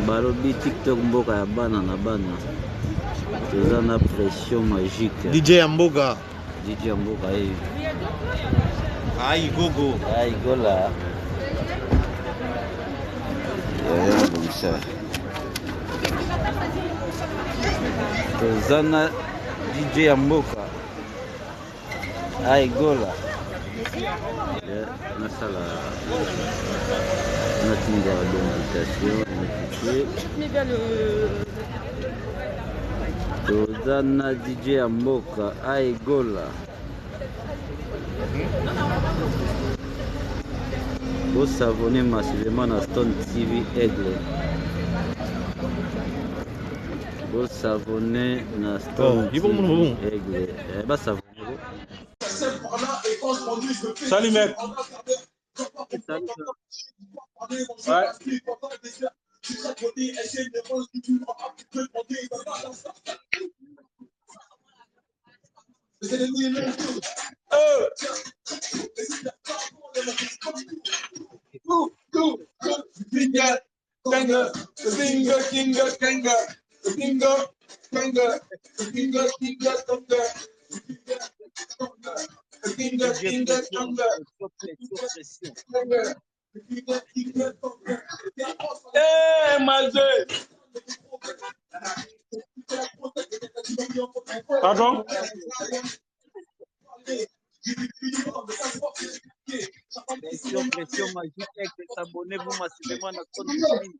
balobi TikTok mboka ya bana na bana toza na pression magique. DJ ya mboka Ai gola toza na DJ ya mboka ai gola nasala natinda l'invitation toza na DJ ya mboka ai gola vous abonnez massivement à Stone TV Aigle. Vous abonnez à Stone TV Aigle. Salut mec. Pardon? Pression magique, abonnez-vous massivement à Stone TV.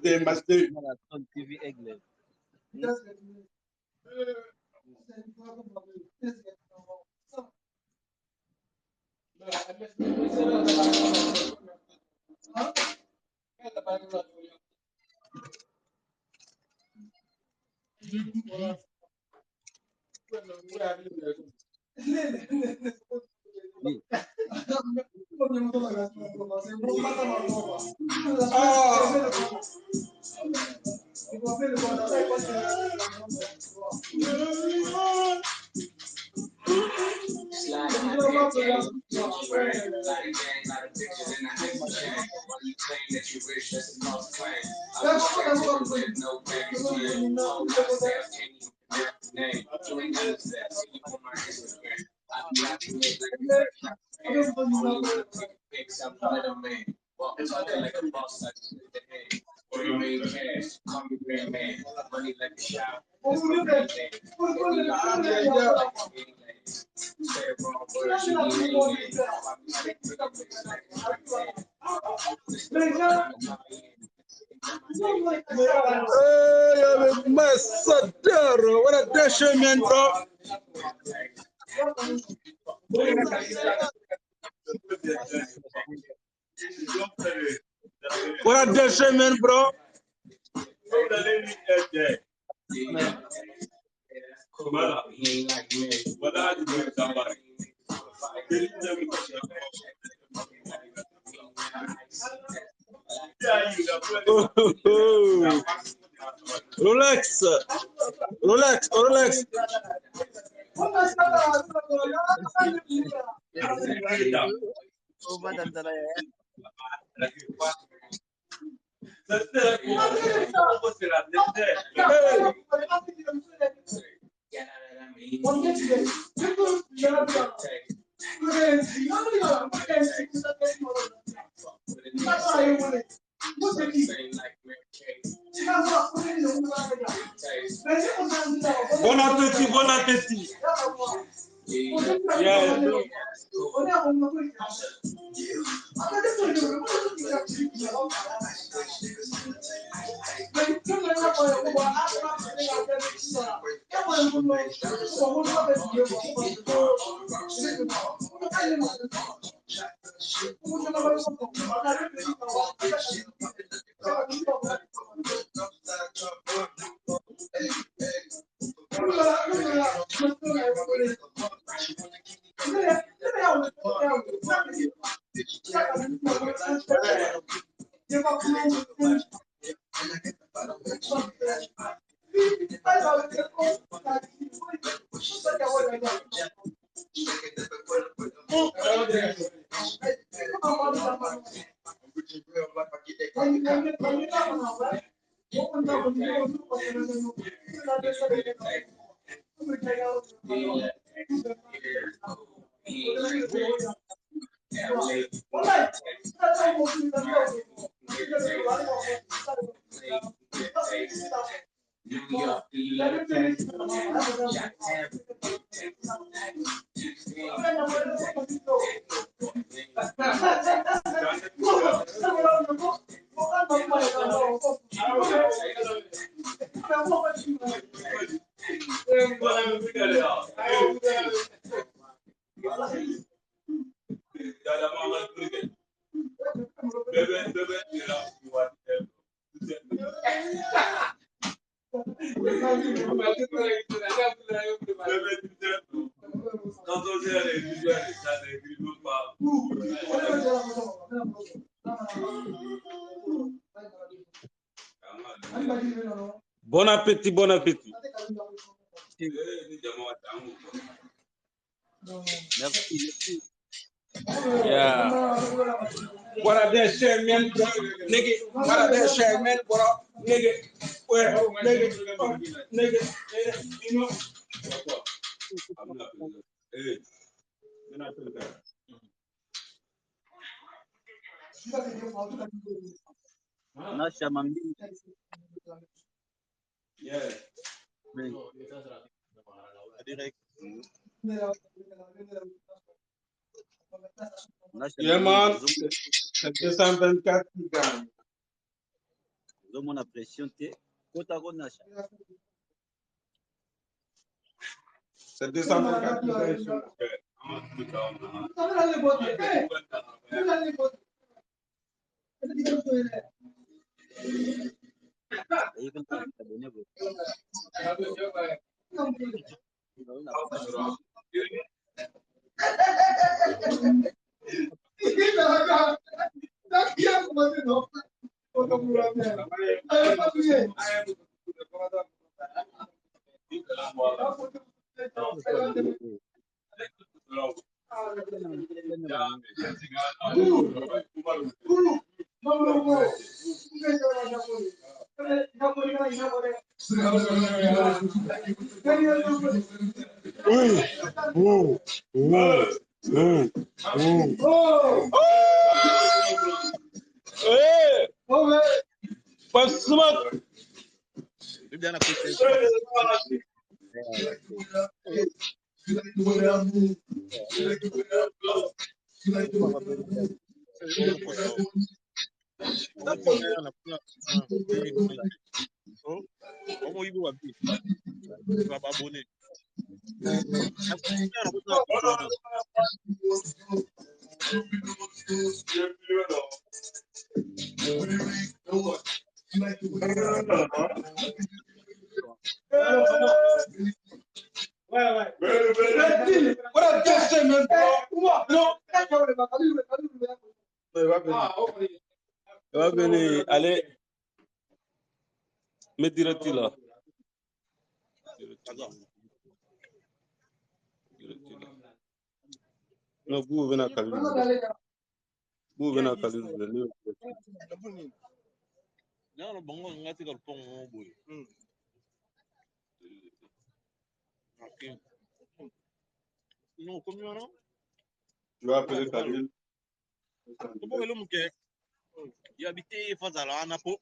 Masde. Stone TV Aigle. Massadero, what a dasher man, bro. What a dasher man, bro. Relax. Bon appétit, bon appétit. Yeah. Bon appétit, bon appétit. Merci. Yeah. What are they saying, man, bro? Nigga, what are they saying, man, bro? Nigga, where, nigga, you know? Hey. Nasha Mambi. Yeah. Direct. Yeah, man. C'est 224 qui gagne. Mon impression, c'est Nasha. C'est 224 qui gagne. Even abonné. Va venir, allez. Me dirais-tu là? Non, vous venez à Calais. Vous venez à Calais. Non, bon, on a fait le pont. Non, comme non? Tu vas appeler Calais. Comment est-ce que il habitait face à la Napo?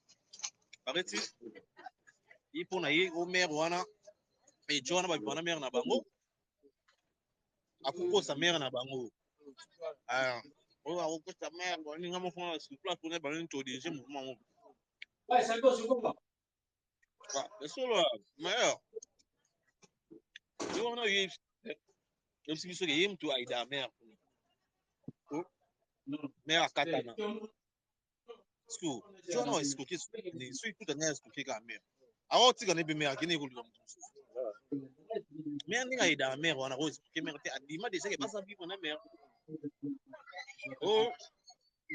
Arrête-tu? Il faut naïe au maire ou ana Mais John va prendre mère na bango. A propos sa mère na bango. Ah, on va repos sa mère, on n'y a pas fait sur place pour ne pas nous diriger mouvement. Ouais, c'est quoi? Mais solo mère. Tu vois on a eu même si vous avez tout aida mère. Mère à katana. Sku, John va escroquer, il suit tout un escroquer la mère. Alors tu connais bien mère qui n'est pas mère ni aida mère on a rose qui mère te adima déjà que pas ça vivre na mère. Oh,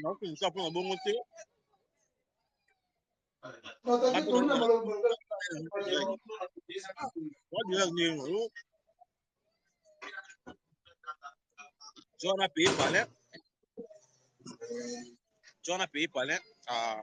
non, tu ne sais pas un bon côté. John a payé palais. John a payé palais. Ah,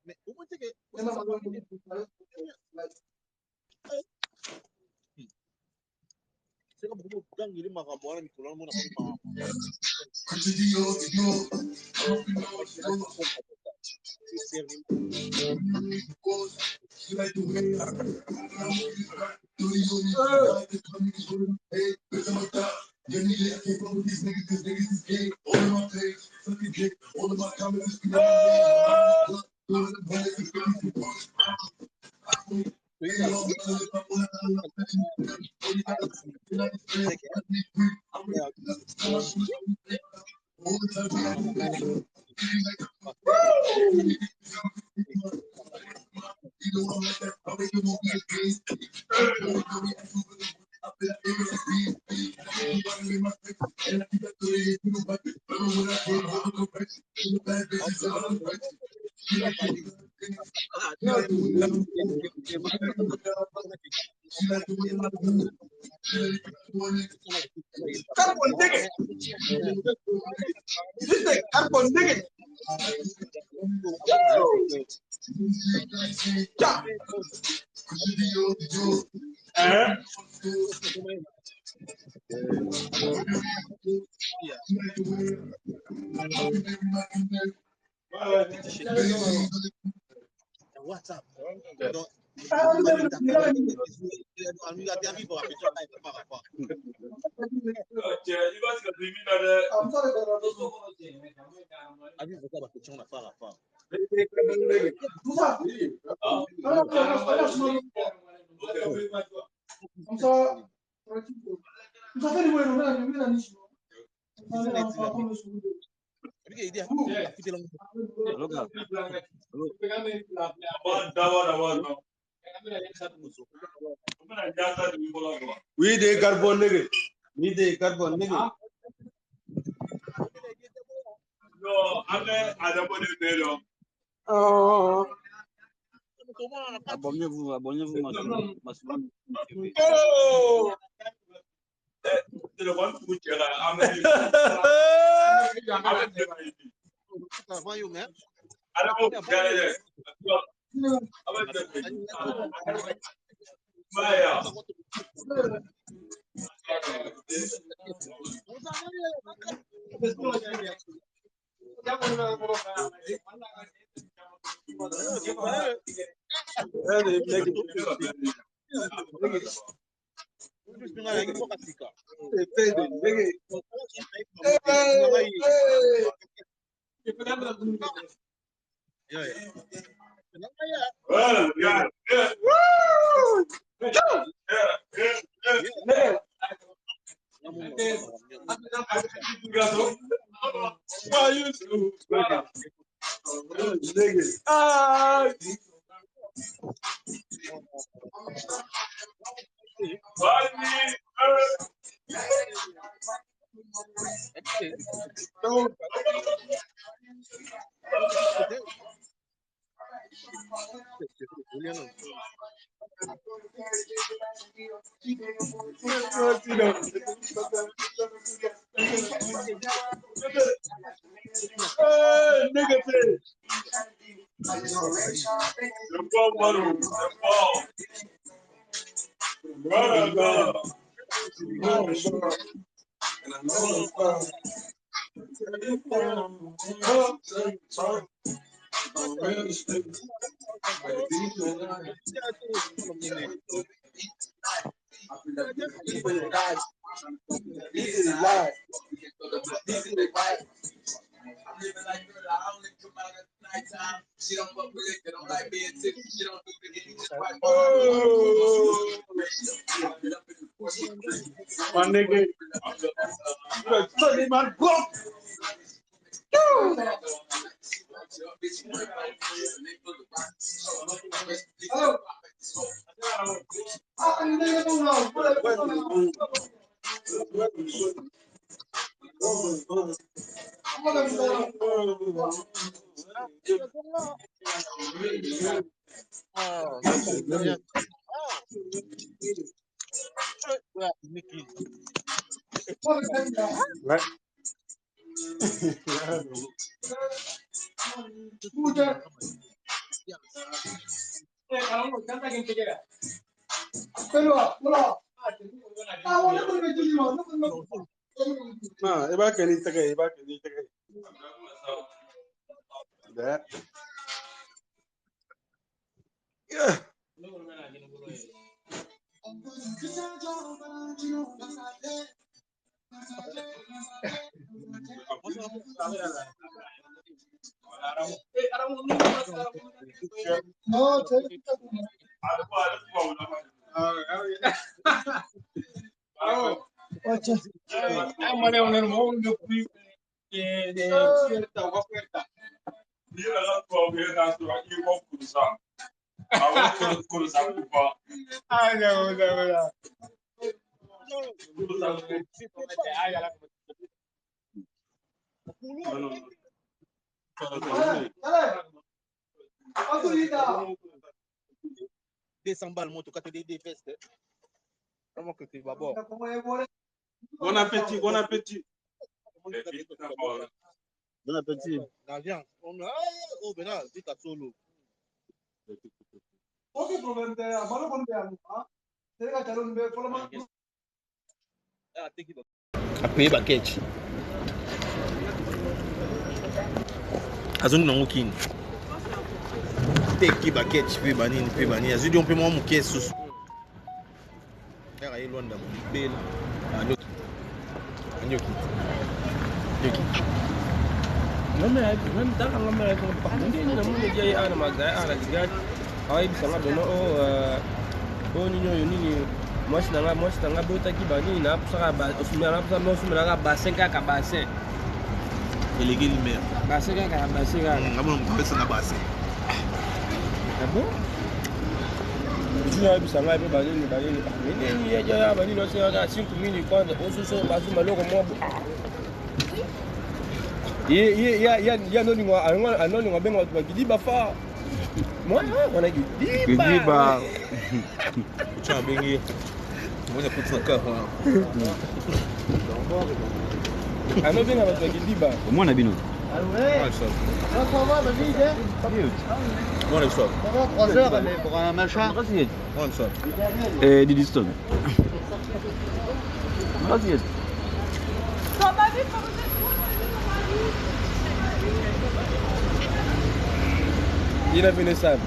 mais au moins que c'est comme beaucoup gang il m'a rapport ni tout le monde WhatsApp. Donc, Oui, des carbone nègre. Oui, des carbone nègre. Non, Abonnez-vous, Massoud. Oh! Nigga, She don't fuck with it, they don't like being sick. She don't do it, she white. My nigga. My book. Right. That. Yeah. Balles, moto, quand tu des vestes. Comment que tu vas boire? Bon appétit, bon appétit. Bon appétit. La viande. Oh, ben là, vite à solo. Après, baketch. Azoni nango kini. Teki baketch pe banini. Azudi on peut moi muke susu. Era ilonda mo bela. Anyoki. Même dans la mer, on dit que nous avons un magasin à la gare. Aïe, ça va donner au Nino. Moi, je suis dans la boîte qui banni. Na pusaka bassin kaka bassin. Elege limer. Bassin kaka bassin. Ngabona mkabesa na bassin. Ah bon? Je suis allé à la banni. Mais il y a banni, non, c'est 5 minutes quand on se sent bassin malheureusement. Ya noni benga watu wakidiba fa. Mwana wana kidiba. Cha bengi. Mwana kutsa ka kwa. Ano benga watu wakidiba. Mwana bino. Ouais, ça. Mwana ça. 3 heures mais pour un machin. Mwana ça. Didiston. Vas-y. Ina vile sana.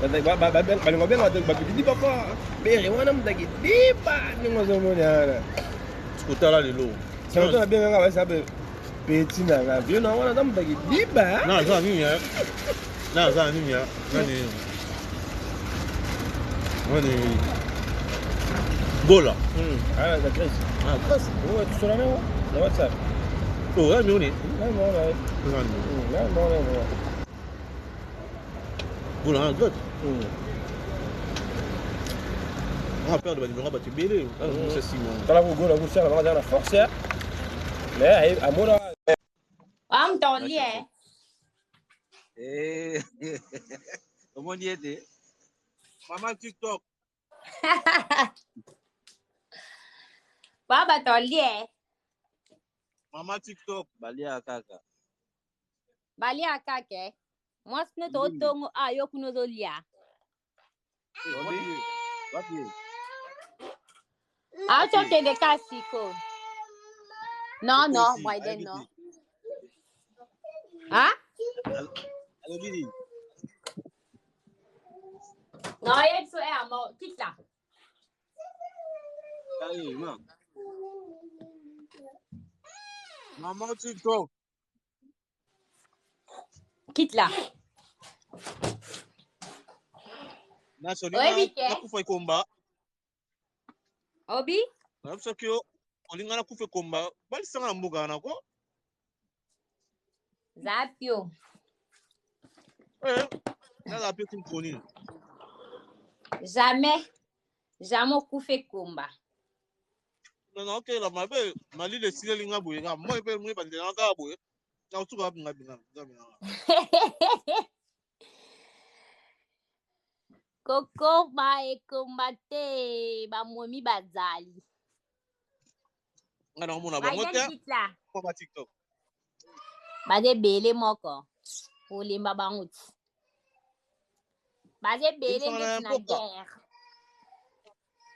Balingo benga watu wakidiba fa. Bere wana mtakidiba ni ngozo mwana. Tukutala lelo. Sasa benga ngaba sabe petit na ngavyo na wana damu mtakidiba. Na za nini ya? Nani? Gola. Ah, la Grèce. Ah, grâce. Ouais, tu sauras même na WhatsApp. Oh, là, mais on est. Gola, un god. On a peur de la numéro battu belé. C'est Simon. Kala ko gola ko sera na force ya. Mais amona. Am toli Comment y était? Maman TikTok. Baba tolie. Mama TikTok. Balia kaka. Balia kake. Moi sino to tongo ayo kuno zolia. Wapi? Acho te de kasiko. Non, Eko non, ici, Biden, IBT. non. Hein? Allô, Billy. Non, il faut à mort. Quitte là. Allez, non. Mama TikTok. Quitte là. Nasolina nakufa ikomba. Obi? Napsakyo olinga nakufa ikomba. Bali sanga mbuga nako. Zapio. Nada pe kunkoni. Jamais. Jamais kufe kumba. Non, ok, la mabe mali le sile linga boye nga mo pe mo ba ndena ka boye. Na utuka nga binga. Koko ba ekombate ba momi bazali. Nga na mona bango te. Quitte là. Ko ba TikTok. Baze bele moko. Olimba banguti. Baze bele ndeti na guerre.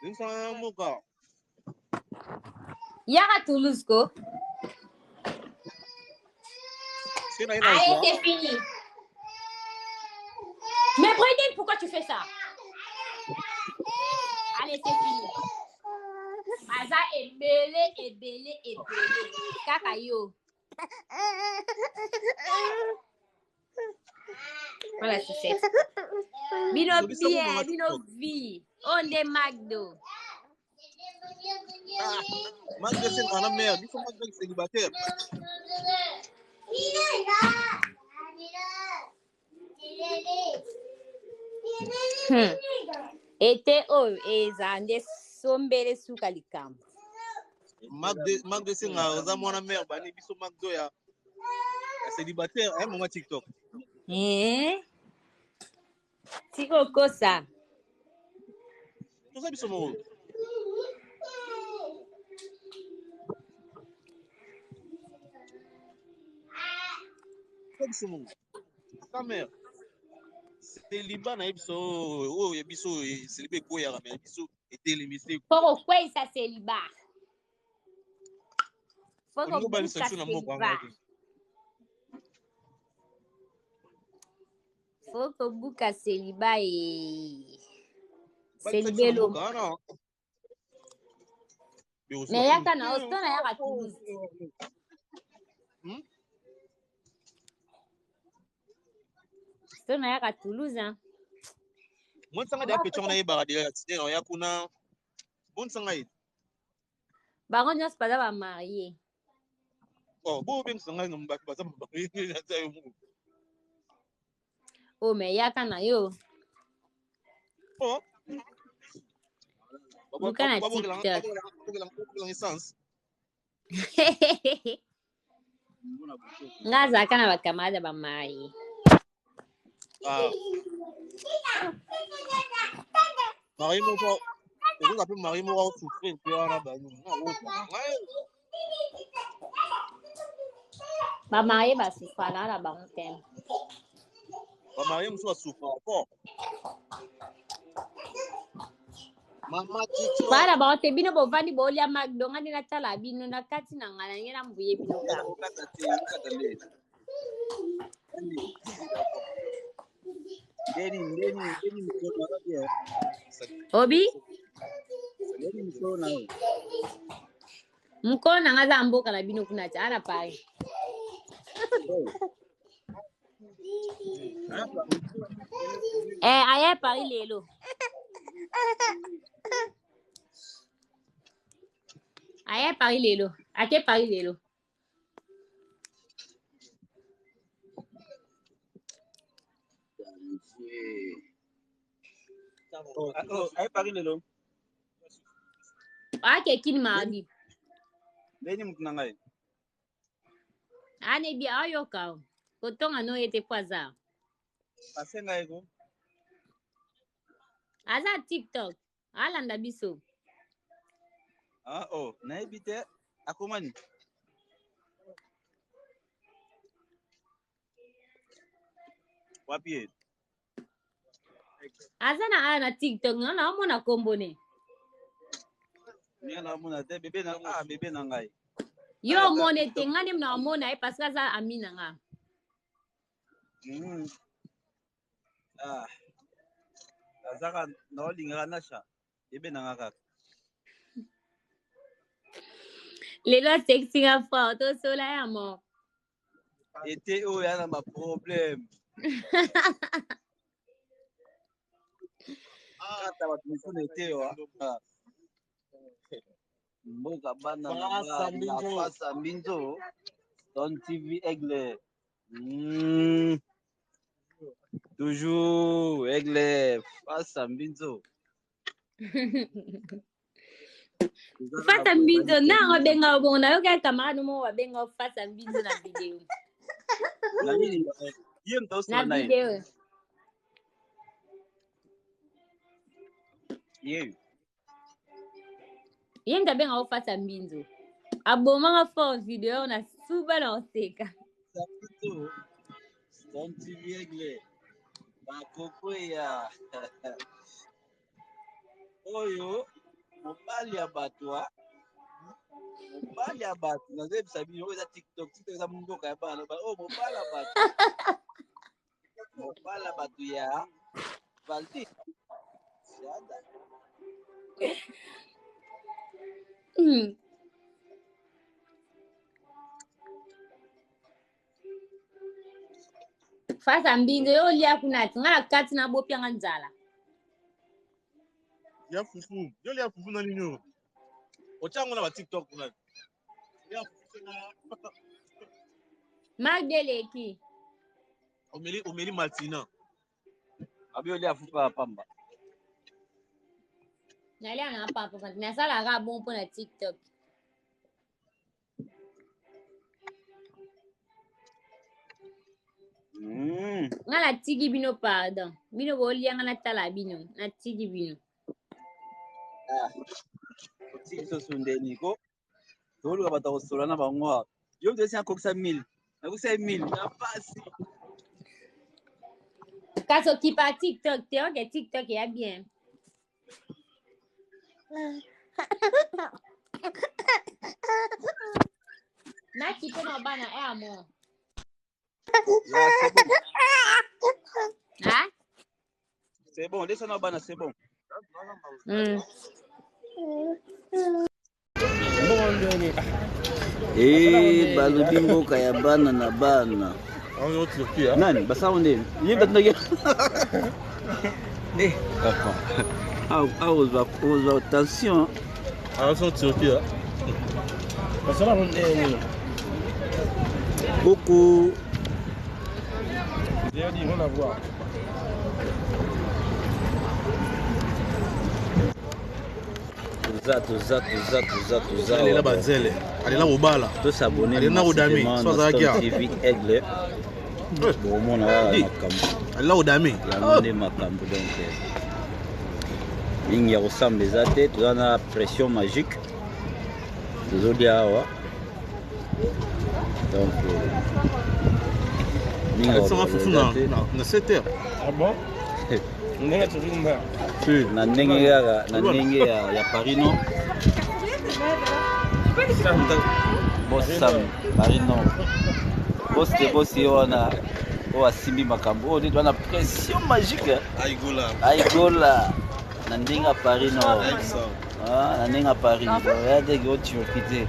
Linsa moka. Yara Toulouse ko. Allez, c'est fini. Mais Brendan, pourquoi tu fais ça? Allez, c'est fini. Baza est belé. Kakayo. Voilà, c'est ça. Bino bien, bino vie. On est McDo. Magde c'est un mère, il faut Magde célibataire. Ete o ezande sombele suka likambo. Magde c'est un mwana mère bani biso Magdo ya célibataire, mama TikTok. Tiko kosa. Tout ça biso mo. Ta mère. Célibat na biso o ya biso célibé ko ya mais biso était limité. Pourquoi ça célibat? Faut qu'on bani section na moko nga. Faut que buka célibat et célibé lo. Mais yaka na ostona yaka Toulouse. Ostona yaka Toulouse hein. Mon sanga da petchon na yeba de ya ya kuna. Bon sanga yi. Baron nyos pada ba marié. Oh, bo bem sanga ngamba ba zamba ba na tayo mo. Oh, mais yaka na yo. Oh. Buka na TikTok. Ngaza kana bakamada ba marié. Marie mo ko. Je vous appelle Marie mo ko souffrir puis ana ba nous. Ba marié ba souffrir na ba hontem. Ba marié mo so souffrir encore. Mama TikTok. Para ba hontem bino bo vandi bo lia McDo ngani na tala bino na kati na ngana ngena mbuye bino ka. Obi? Mkona ngaza mboka na bino kuna chara pai. Aye Paris lelo. Aye Paris lelo. Ake Paris lelo. Aye Paris lelo. Ake kini mardi. Leni mtu nangai. Ane bi ayo ka. Kotonga no ete kwaza. Asenga ego. Aza TikTok. alanda biso. Ah oh, nayebi te akomani. Wapi? Azana ana TikTok na mona kombone. Nina mona te bébé na ngai. Yo mone te ngani mna mona parce que ça amina nga. Azaka na olinga nasha. Bébé na nga. Lelo sexy nga photo sola ya mo. Ete o yana ma problème. Kata watu mfune ete wa. Mboka bana na pasa mbinzo. Don TV Aigle. Toujours Aigle pasa mbinzo. Fasa mbinzo na wabenga bona yo kaya kamano mo wabenga fasa mbinzo na video. Na nini? Yeye mtausema naye. Na video. Yeye. Yeye ndabenga fasa mbinzo. Aboma for video na super na oseka. Sabito. Don TV Aigle. Bakoko ya. Oyo mobali ya bato wa mobali ya bato nazebisa bino oyo eza TikTok eza mboka ya bana oyo mobali ya bato ya Valdi Fasa mbinzo yo lia kunati ngala kati na bopia nga nzala. Ya fufu. Yo lia fufu na nini? Ochango na ba TikTok kuna. Ya fufu na Magdeleki. Omeli Martina. abi yo lia fupa pamba. Nalia na papa na sala ga bon pour na TikTok. Ngala tigi bino pardon. Bino bo lia ngala tala bino na tigi bino. Tiki sunde niko. Tolu bata kosola na bango. Yo ndesi akokisa 1000. Akokisa 1000 na pasi. Kaso kipa TikTok te ok TikTok ya bien. Na kipe no bana e amo. Ah? C'est bon, laisse na bana c'est bon. Balobi mboka ya bana na bana. Nani basa onde? Yeba tunage. Papa. Aux attention. Attention Turquie. Basa onde. Coucou. J'ai dit on a voir. Toza. Allez là bazele. Allez là au bala. To s'abonner. Allez là au dami. Soit ça TV Aigle. Bon mon makambo. Allez là au dami. La monde makambo donc. Mingi ya ressemble les athées, toza na pression magique. Tozoli awa. Donc mingi ya fufu na 7h. Ah bon? Ndenge tuzimba. Na ndenge ya Paris non. Sam Paris non. Boss wana o asimbi makambo o ndio na pression magique. Aigola. Na ndenge Paris non. Na ndenge Paris. Regardez que tu quitter.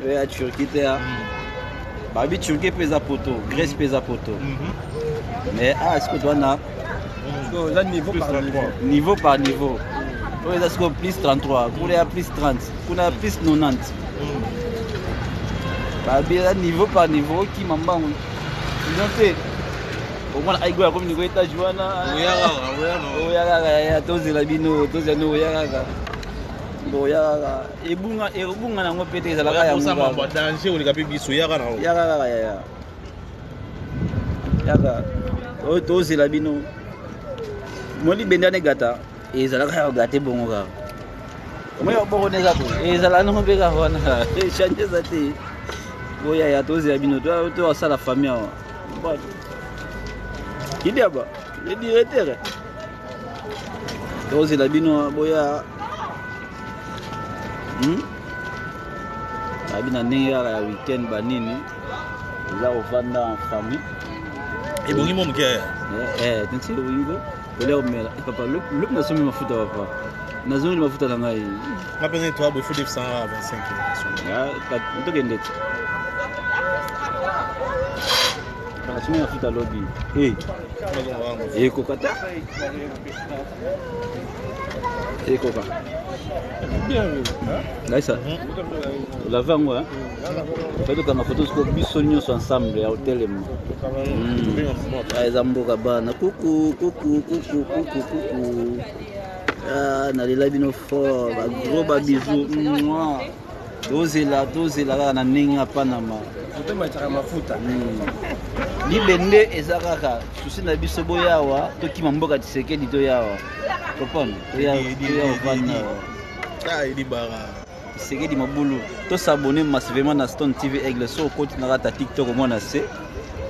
Ouais, Turquie là. Babi Turquie pesa poto, Grèce pesa poto. Mais est-ce que toi na Là niveau par niveau. Niveau par niveau. Oui, est-ce que plus 33, pour les plus 30, pour les plus 90. Babi là niveau par niveau qui m'embango. Ils ont fait au moins aigo comme ni goita juana. Oyaga tozela bino, tozela oyaga. Boya ebunga nango pete ezalaka ya ngoma ba danger oleka pe biso yaka na yaka tozela bino moli bendane gata ezalaka ya gate bongo kaka moyo bongo neza to ezala no mpe kaka wana change eza te boya ya tozela bino to asala famille awa kidiaba le directeur tozela bino boya abina ndenge kaka ya weekend banini eza kovanda en famille ebongi mo moke tinti oyingo kolia komela papa lopi nasomi mafuta papa nazomeli mafuta na ngai mapene to abo fude 125 tokende te nasomi mafuta lobi ekoka ta ekoka laisa olava yango fai tokanga foto siko biso nyonso ensemble ya hotelema eza mboka bana kuku nalela bino fort bagros babiju tozela kaka na ndenge apanama libende eza kaka susi na biso boyawa tokima mboka Tshisekedi toyawa kopona toya ovanda Tshisekedi mabulu tosabone massivement na Stone TV Aigle so okoti na kata TikTok omona se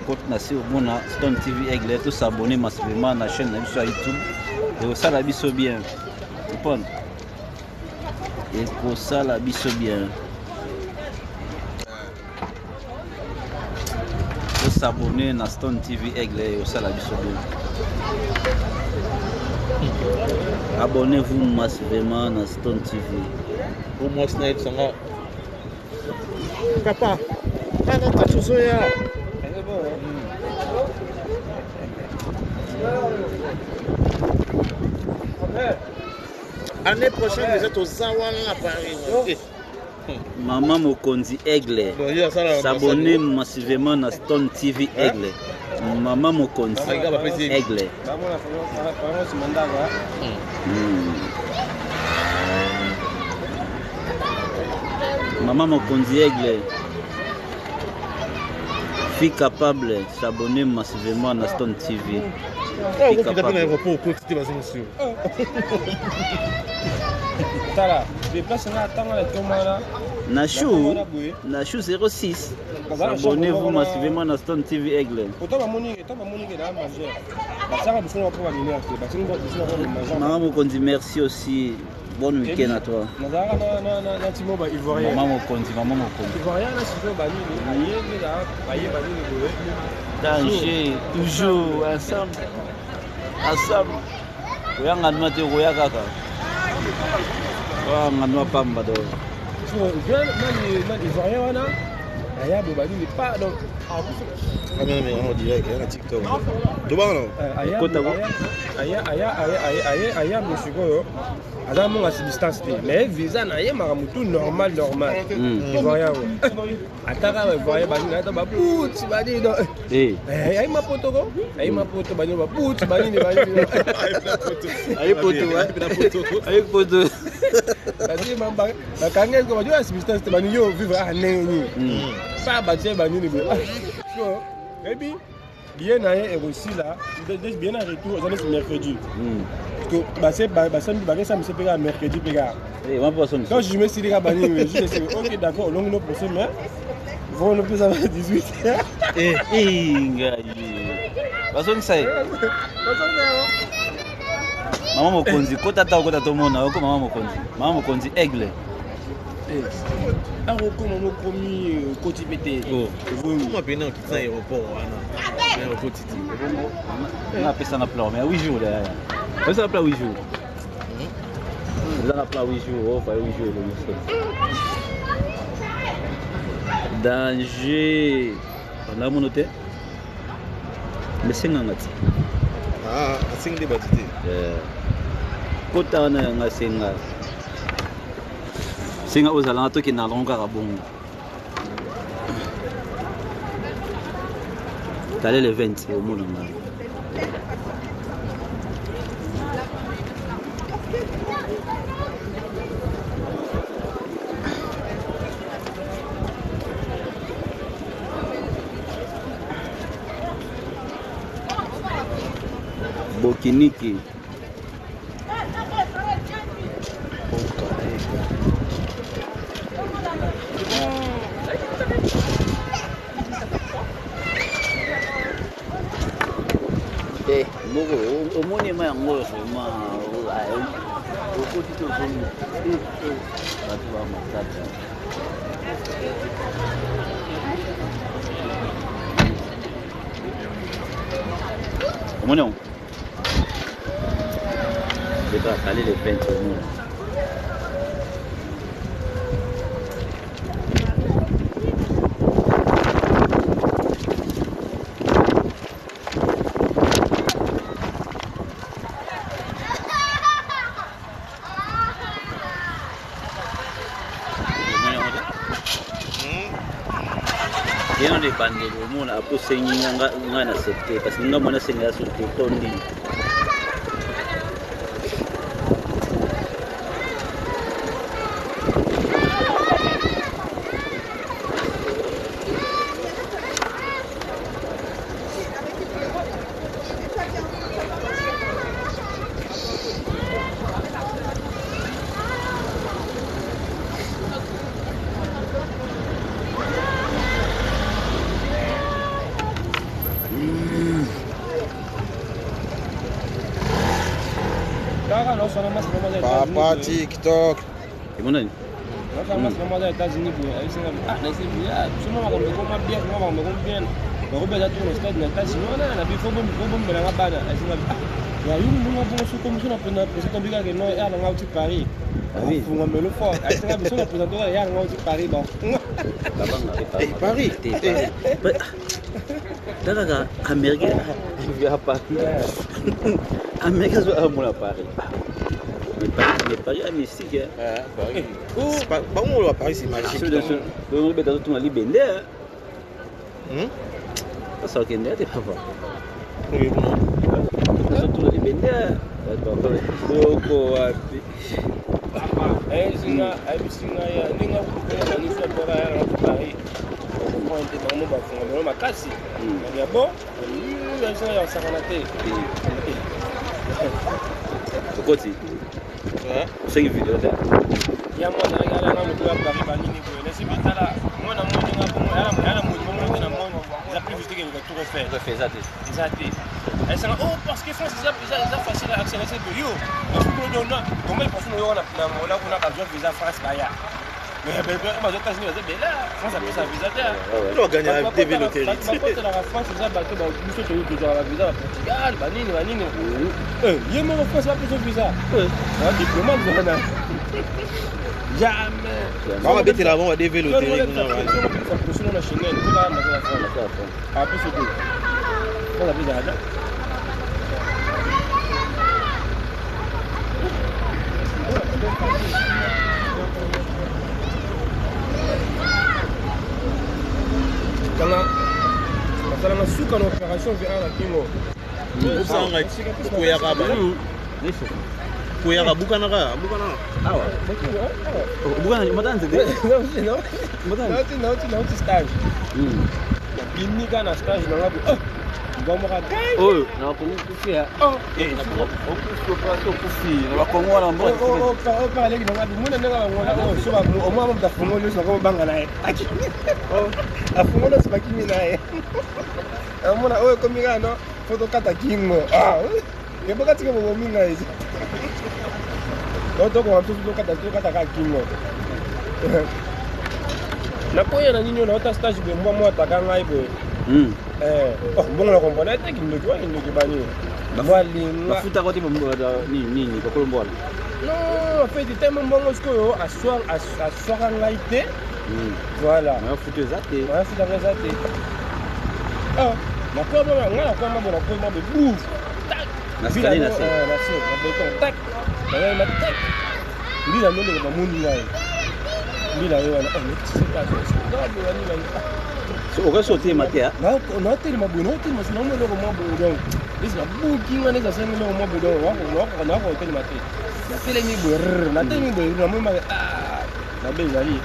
okoti na se omona Stone TV Aigle tosabone massivement na chaîne na biso ya YouTube ekosala biso bien kopona ekosala biso bien s'abonner na Stone TV Aigle au Salabiso. Abonnez-vous massivement na Stone TV. Pour moi, Snipe Sanga. Papa, ana tatuzoya. Année prochaine, vous êtes au Zawan à Paris. Maman Mokonzi Aigle, s'abonner massivement na Stone TV Aigle. Maman Mokonzi Aigle. Maman Mokonzi Aigle. Fille capable, s'abonner massivement na Stone TV. Fille capable. Nachou 06. Abonnez-vous massivement à Stone TV Aigle. Maman Mokonzi, merci aussi. Bon week-end à toi. Maman Mokonzi, maman Mokonzi. Danger, toujours ensemble. Ensemble. Oyanga nmate oya kaka. Oyanga nwa pamba do. Ivoirien wana aya bobali ni pas donc mais on dirait qu'il y a un TikTok. Tu vois non? Aya monsieur ada mo ngasi distance te mais visa na ye maramutu normal Ivoirien ataka Ivoirien bani na ta ba puti bani do ay mapoto ko ay mapoto bani ba puti bani ay poto bani mamba ba kangen ko ba jo distance te bani yo vivre à neni pas bâtir bani ni so maybe bien naé et aussi là bien en retour on est mercredi parce que samedi ba ça me se pega mercredi pega quand je me suis dit bani je sais OK d'accord long no procès mais vont le plus à 18 Maman Mokonzi kota mona oko Maman Mokonzi Aigle. Aroko maman komi koti pété. Moi bien qui ça aéroport wana. Aéroport titi. On a pesa na plan mais 8 jours là. On ça plan 8 jours. On a plan 8 jours, on fait 8 jours. Danger. On a mon hôtel. Mais c'est ngati. Ah, asing de batite. Kota na nga singa ozala toki na longa ka bongo. Tale le 20 au monde na. Bokiniki. Au moins, il y a un mot vraiment. Au côté de son comment non? Je vais caler les peintres au monde. Yang di bandel umum aku sengnya nggak nasibte, pas nggak mana sengnya suti tondi. Papa TikTok. Gimana ni? Sama sama dari États-Unis pour aller singa. Ah, nasi biya. Semua makan berkoma biya, semua makan berkoma biya. Baru bela tu nos stade na États-Unis na bi fobo bela ngabana. Singa. Ya yulu nunga bongo su comme suna pena presenter biga que no ya na ngauti Paris. Oui. Funga melo fort. Singa bi suna presenter ya na ngauti Paris ba. Paris. Daga Amerika via Paris. Amerika zo amula Paris. Mais Paris est mystique. Paris. Pas où on Paris c'est magique. On peut tout aller bender. Ça qui est pas pas. Oui bon. Ça tout aller bender. Doko wapi. Singa ya ninga kwa ni sa bora ya Paris. On était dans mon bafon, on m'a cassé. Il y a bon. Il y a ça on a été. Kokoti. C'est une vidéo là. Il y a moi na mtu ya Paris ba nini kwa. Na sibi tala mwana mmoja ngapo ala mmoja na mmoja. Za plus vite que tout refaire. Refaire ça. Exact. Et ça parce que France ça facile à accélérer de yo. Parce que nous on a comment il faut nous on a besoin de visa France ba ya. Mais ben aux États-Unis là France a pris sa visa là. On gagner la TV loterie. La France ça ba que ba nous sommes toujours la visa Portugal ba nini. Yé mon France va plus de visa. Un diplomate là. Jamais. On va bêter là, on va DV loterie. On a Schengen, tout là, on va faire. Après c'est tout. On a visa là. Quand on a su qu'en opération vers la Kingo. Kuyaka bukana. Awa. Bukana matanze de. Non, stage. Bini kana stage na ngabu. Ngomba ka. Oh, na kufia. Na Kongo na mbo. Parle ki ngabu muna nga ngona so ba o mama mtafungo lo so ko banga nae. Afungo so bakimi nae. Amona oyo kominga no foto kata kingo. Ke boka tike bo minga hizi. Oto kwa mtu kata ka kingo. Na poya na nini na ota stage be mwa takanga ibo. Bon la comprendre te kingo kwa kingo kibani. Bali mafuta kwa timu nini kwa Kolombo. Non, en fait il tellement bon parce que assoir ngaite. Voilà. Na futu zate. Na futu zate. Na kwa mama ngala kwa mama kwa mama bouf. Na skali na se. Na se, na beton tac. Na tac. Ndila ndio kwa mundi ngai. Ndila yeye ana c'est pas so oka sauter matia. Na tele mabuno, tele masina mo lo mo bodon. Isa buki ngane za sema lo mo bodon wako na ko tele matia. Na tele ni bor, na tele ni bor na mo ma na bezali.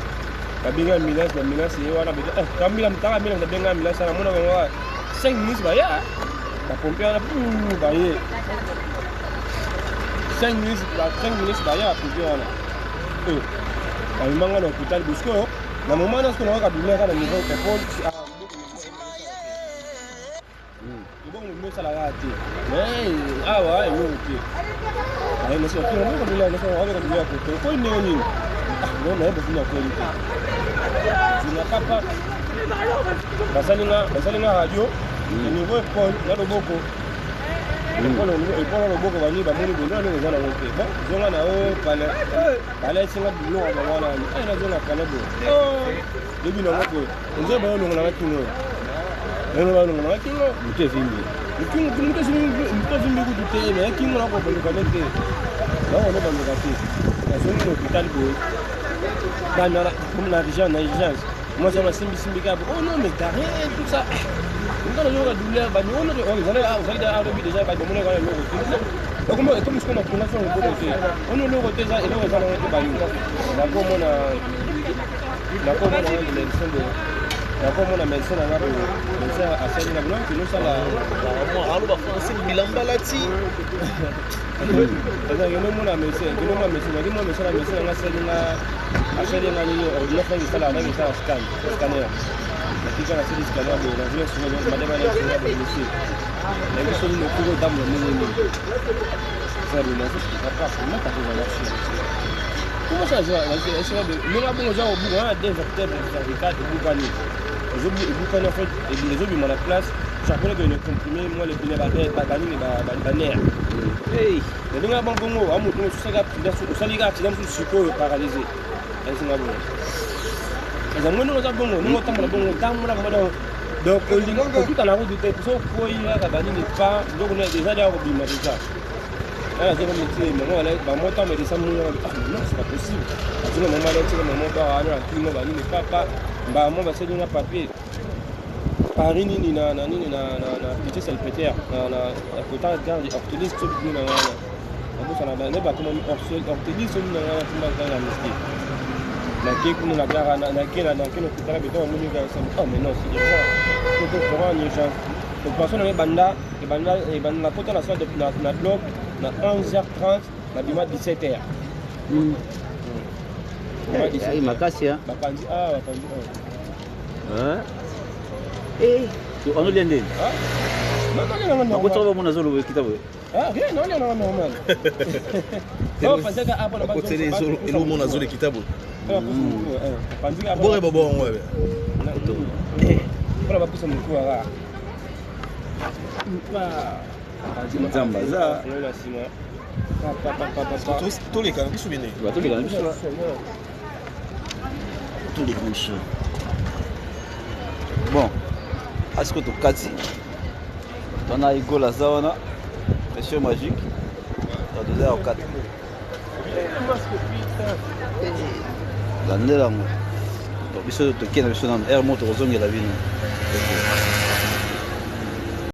Kabinga minas ye wana be kamila mtaka bila ndabenga milas sana mona kwa 5 minutes ba ya. Na pomper na ba ye. 5 minutes derrière appliqué wana bamemanga na hôpital bosco na moment na sikoyo nakoka douleur kaka na niveau épaule ebongo mosalaka te mais awa eloko te nasokodouleur kote okoi ndenge nini nayeba fini akweli te zina papa basalinga radio na niveau épaule na loboko epona loboko bani bamoni bondela ndenge eza nango te bon zonga na o pale esinga biloko bangwana nazonga pale bo debi nango po nzoe bayolongolanga kingo bayolongolanga kingo moto evimbi moto evimbi kutu te me kingo nakobandukane te nakono banduka te nazongi na hôpital boye na urgence mwasi wana simbisimbi kaka oh non mais t'as rien tout ça ngana yoga douleur bani ono ozali da alobi déjà ba domone kana loko te comme ce qu'on a pris na son loko te ono loko te za eloko za na te bani na komona médecin na ngabo médecin asali na blanc kino sala alo ba français bilamba lati kino mona médecin na asali na nini ordinateur qui sala na qui sala scanner Kika na sisi kana bo na vile sio madema na sio bo misi. Na hiyo sio ni kugo damu na nini. Sasa na sisi tutapata kama tatizo la shida. Comment ça joue la sio de nous la bon genre bu on a des acteurs de certificat de bukani. Les bukani en fait les autres à la place chaque fois que nous comprimé moi les bine badani ba nerf. Hey, les nga bongo amu to so ga saliga ti damu siko paralysé. Est-ce que ngabo za mwana za bongo ngo tamala bongo tamula modo donc lingo ko tout na route de so ko ya ka bani ni pa donc on est déjà là au bima déjà là c'est comme métier mais on ba mota mais ça non c'est pas possible parce que maman là c'est maman ba ala qui mo bani ni papa ba mo ba c'est un papier Paris ni na petit salpêtrière na côté garde ortholis tout ni na abo sana ba ne ba comme ortholis ni na tumba na miski na kekuna na gara na kena kutala beto muni ga sa oh mais non c'est déjà tout pour une urgence donc personne ne banda na kota na salle de na bloc na 11h30 na bima 17h ai makasi hein bapanzi tu ono lende non ko tsoba mona zolo kitabu rien non normal oh parce que après ba côté les zolo elo mona zolo kitabu bore bobo ngwebe para bapusa mkuu ara nzamba za tous les camps souvenez tous les bouches bon asko to kati tona igola zaona pression magique ta 2h 4 landela ngo to biso to kena biso na air moto kozongela bino